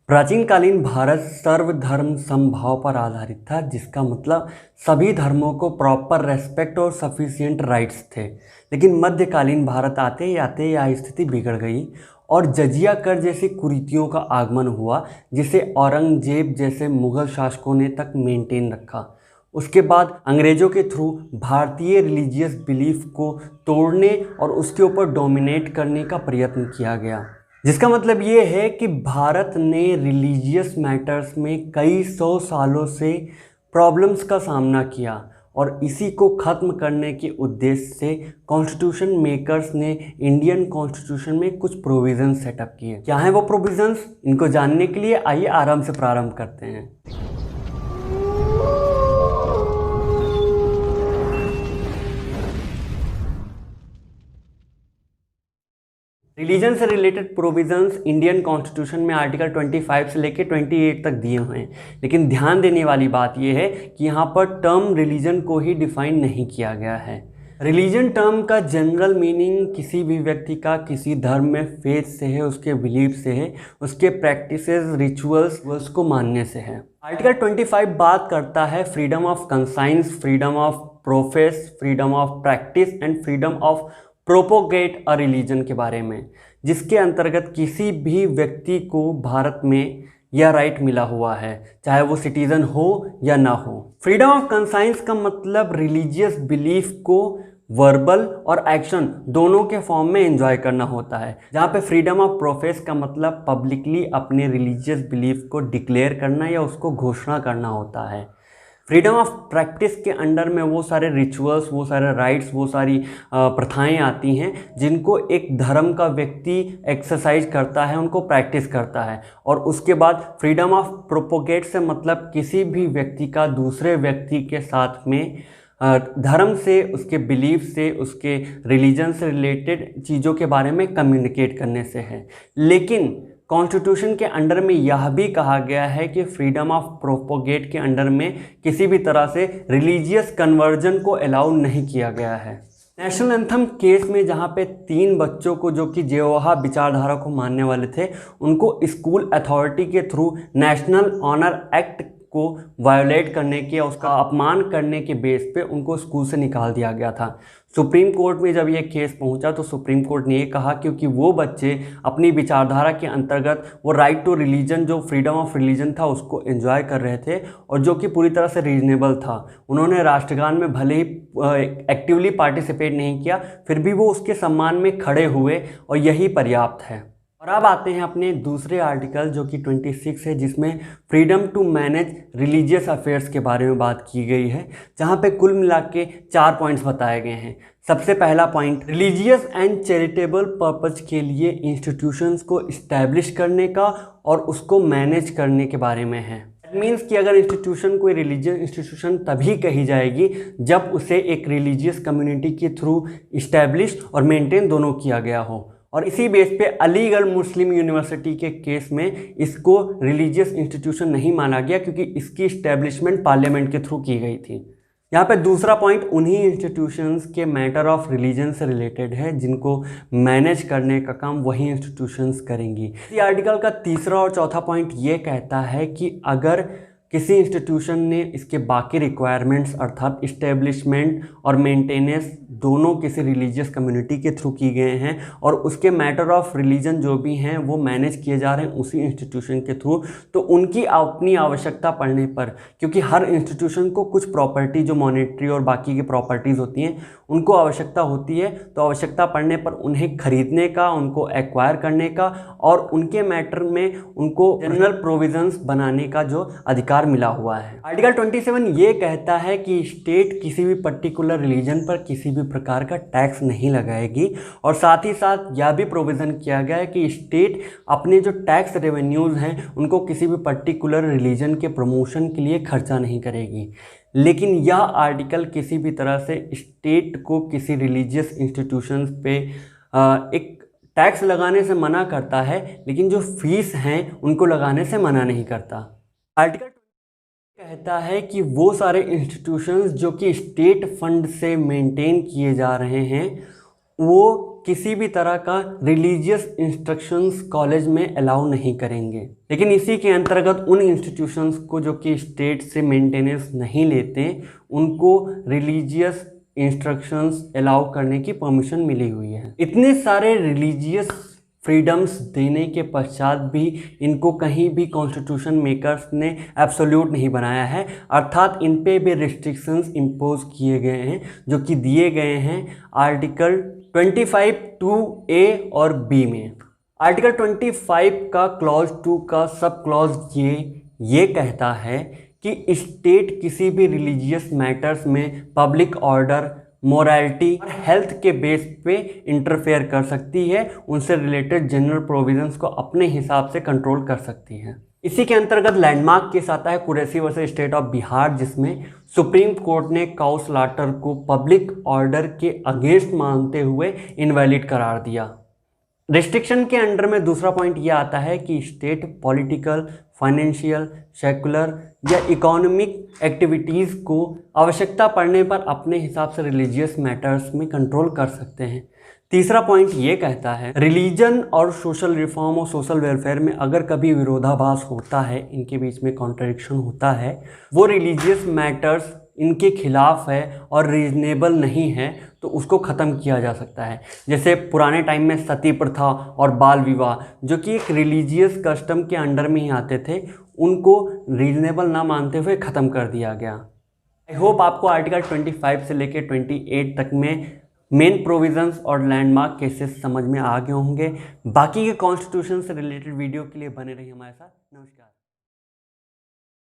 प्राचीन कालीन भारत सर्वधर्म समभाव पर आधारित था, जिसका मतलब सभी धर्मों को प्रॉपर रेस्पेक्ट और सफिशिएंट राइट्स थे। लेकिन मध्यकालीन भारत आते ही आते यह स्थिति बिगड़ गई और जजिया कर जैसी कुरीतियों का आगमन हुआ, जिसे औरंगजेब जैसे मुगल शासकों ने तक मेंटेन रखा। उसके बाद अंग्रेज़ों के थ्रू भारतीय रिलीजियस बिलीफ को तोड़ने और उसके ऊपर डोमिनेट करने का प्रयत्न किया गया, जिसका मतलब ये है कि भारत ने रिलीजियस मैटर्स में कई सौ सालों से प्रॉब्लम्स का सामना किया और इसी को ख़त्म करने के उद्देश्य से कॉन्स्टिट्यूशन मेकर्स ने इंडियन कॉन्स्टिट्यूशन में कुछ प्रोविज़न्स सेटअप किए। क्या हैं वो प्रोविज़न्स? इनको जानने के लिए आइए आराम से प्रारंभ करते हैं। रिलीजन से रिलेटेड प्रोविजंस इंडियन कॉन्स्टिट्यूशन में आर्टिकल 25 से लेकर 28 तक दिए हुए हैं, लेकिन ध्यान देने वाली बात यह है कि यहाँ पर टर्म रिलीजन को ही डिफाइन नहीं किया गया है। रिलीजन टर्म का जनरल मीनिंग किसी भी व्यक्ति का किसी धर्म में फेथ से है, उसके बिलीफ से है, उसके प्रैक्टिसेस रिचुअल्स को मानने से है। आर्टिकल 25 बात करता है freedom of conscience, freedom of profess, freedom of practice and freedom of propagate a religion के बारे में, जिसके अंतर्गत किसी भी व्यक्ति को भारत में यह राइट मिला हुआ है, चाहे वो सिटीज़न हो या ना हो। फ्रीडम ऑफ कंसाइंस का मतलब रिलीजियस बिलीफ को वर्बल और एक्शन दोनों के फॉर्म में एंजॉय करना होता है, जहाँ पे फ्रीडम ऑफ प्रोफेस का मतलब पब्लिकली अपने रिलीजियस बिलीफ को डिक्लेयर करना या उसको घोषणा करना होता है। फ्रीडम ऑफ प्रैक्टिस के अंडर में वो सारे रिचुअल्स, वो सारे राइट्स, वो सारी प्रथाएं आती हैं जिनको एक धर्म का व्यक्ति एक्सरसाइज करता है, उनको प्रैक्टिस करता है। और उसके बाद फ्रीडम ऑफ प्रोपोगेट से मतलब किसी भी व्यक्ति का दूसरे व्यक्ति के साथ में धर्म से, उसके बिलीफ से, उसके रिलीजन से रिलेटेड चीज़ों के बारे में कम्युनिकेट करने से है। लेकिन कॉन्स्टिट्यूशन के अंडर में यह भी कहा गया है कि फ्रीडम ऑफ प्रोपोगेट के अंडर में किसी भी तरह से रिलीजियस कन्वर्जन को अलाउ नहीं किया गया है। नेशनल एंथम केस में जहां पे 3 बच्चों को जो कि जेहोवा विचारधारा को मानने वाले थे, उनको स्कूल अथॉरिटी के थ्रू नेशनल ऑनर एक्ट को वायोलेट करने के, उसका अपमान करने के बेस पे उनको स्कूल से निकाल दिया गया था। सुप्रीम कोर्ट में जब ये केस पहुंचा तो सुप्रीम कोर्ट ने ये कहा क्योंकि वो बच्चे अपनी विचारधारा के अंतर्गत वो राइट टू रिलीजन, जो फ्रीडम ऑफ रिलीजन था, उसको एंजॉय कर रहे थे और जो कि पूरी तरह से रीजनेबल था। उन्होंने राष्ट्रगान में भले ही एक्टिवली पार्टिसिपेट नहीं किया, फिर भी वो उसके सम्मान में खड़े हुए और यही पर्याप्त है। और अब आते हैं अपने दूसरे आर्टिकल जो कि 26 है, जिसमें freedom to manage religious affairs के बारे में बात की गई है, जहां पे कुल मिला के 4 पॉइंट्स बताए गए हैं। सबसे पहला point religious and charitable purpose के लिए इंस्टीट्यूशंस को इस्टेब्लिश करने का और उसको मैनेज करने के बारे में है। दैट मीन्स कि अगर इंस्टीट्यूशन कोई रिलीजियस इंस्टीट्यूशन तभी कही जाएगी जब उसे एक रिलीजियस कम्युनिटी के थ्रू इस्टेब्लिश और मेंटेन दोनों किया गया हो। और इसी बेस पे अलीगढ़ मुस्लिम यूनिवर्सिटी के केस में इसको रिलीजियस इंस्टीट्यूशन नहीं माना गया क्योंकि इसकी इस्टेब्लिशमेंट पार्लियामेंट के थ्रू की गई थी। यहाँ पे दूसरा पॉइंट उन्हीं इंस्टीट्यूशंस के मैटर ऑफ रिलीजन से रिलेटेड है जिनको मैनेज करने का काम वही इंस्टीट्यूशंस करेंगी। इस आर्टिकल का तीसरा और चौथा पॉइंट ये कहता है कि अगर किसी इंस्टीट्यूशन ने इसके बाकी रिक्वायरमेंट्स अर्थात इस्टेब्लिशमेंट और मेंटेनेंस दोनों किसी रिलीजियस कम्युनिटी के थ्रू की गए हैं और उसके मैटर ऑफ रिलीजन जो भी हैं वो मैनेज किए जा रहे हैं उसी इंस्टीट्यूशन के थ्रू, तो उनकी अपनी आवश्यकता पड़ने पर, क्योंकि हर इंस्टीट्यूशन को कुछ प्रॉपर्टी जो मॉनेटरी और बाकी की प्रॉपर्टीज़ होती हैं उनको आवश्यकता होती है, तो आवश्यकता पड़ने पर उन्हें खरीदने का, उनको एक्वायर करने का और उनके मैटर में उनको जनरल प्रोविजंस बनाने का जो अधिकार मिला हुआ है। आर्टिकल 27 ये कहता है कि स्टेट किसी भी पर्टिकुलर रिलीजन पर किसी भी प्रकार का टैक्स नहीं लगाएगी और साथ ही साथ यह भी प्रोविज़न किया गया है कि स्टेट अपने जो टैक्स रेवेन्यूज़ हैं उनको किसी भी पर्टिकुलर रिलीजन के प्रमोशन के लिए खर्चा नहीं करेगी। लेकिन यह आर्टिकल किसी भी तरह से स्टेट को किसी रिलीजियस इंस्टीट्यूशंस पे एक टैक्स लगाने से मना करता है, लेकिन जो फीस हैं उनको लगाने से मना नहीं करता। आर्टिकल कहता है कि वो सारे इंस्टीट्यूशंस जो कि स्टेट फंड से मेंटेन किए जा रहे हैं वो किसी भी तरह का रिलीजियस इंस्ट्रक्शंस कॉलेज में अलाउ नहीं करेंगे। लेकिन इसी के अंतर्गत उन इंस्टीट्यूशंस को जो कि स्टेट से मेंटेनेंस नहीं लेते, उनको रिलीजियस इंस्ट्रक्शंस अलाउ करने की परमिशन मिली हुई है। इतने सारे रिलीजियस फ्रीडम्स देने के पश्चात भी इनको कहीं भी कॉन्स्टिट्यूशन मेकर्स ने एब्सोल्यूट नहीं बनाया है, अर्थात इन पे भी रिस्ट्रिक्शंस इम्पोज किए गए हैं जो कि दिए गए हैं आर्टिकल 25 2A और B में। आर्टिकल 25 का क्लॉज 2 का सब क्लॉज ये कहता है कि स्टेट किसी भी रिलीजियस मैटर्स में पब्लिक ऑर्डर, मोरालिटी और हेल्थ के बेस पे इंटरफेयर कर सकती है, उनसे रिलेटेड जनरल प्रोविजंस को अपने हिसाब से कंट्रोल कर सकती है। इसी के अंतर्गत लैंडमार्क केस आता है Qureshi versus state of Bihar, जिसमें सुप्रीम कोर्ट ने काउ स्लॉटर को पब्लिक ऑर्डर के अगेंस्ट मानते हुए इनवैलिड करार दिया। रिस्ट्रिक्शन के अंडर में दूसरा पॉइंट यह आता है कि स्टेट पॉलिटिकल, फाइनेंशियल, सेकुलर या इकोनॉमिक एक्टिविटीज़ को आवश्यकता पड़ने पर अपने हिसाब से रिलीजियस मैटर्स में कंट्रोल कर सकते हैं। तीसरा पॉइंट ये कहता है रिलीजन और सोशल रिफॉर्म और सोशल वेलफेयर में अगर कभी विरोधाभास होता है, इनके बीच में कॉन्ट्रडिक्शन होता है, वो रिलीजियस मैटर्स इनके खिलाफ है और रीजनेबल नहीं है, तो उसको ख़त्म किया जा सकता है। जैसे पुराने टाइम में सती प्रथा और बाल विवाह जो कि एक रिलीजियस कस्टम के अंडर में ही आते थे, उनको रीजनेबल ना मानते हुए ख़त्म कर दिया गया। आई होप आपको आर्टिकल 25 से लेकर 28 तक में मेन प्रोविजंस और लैंडमार्क केसेस समझ में आ गए होंगे। बाकी के कॉन्स्टिट्यूशन से रिलेटेड वीडियो के लिए बने रहिए हमारे साथ। नमस्कार।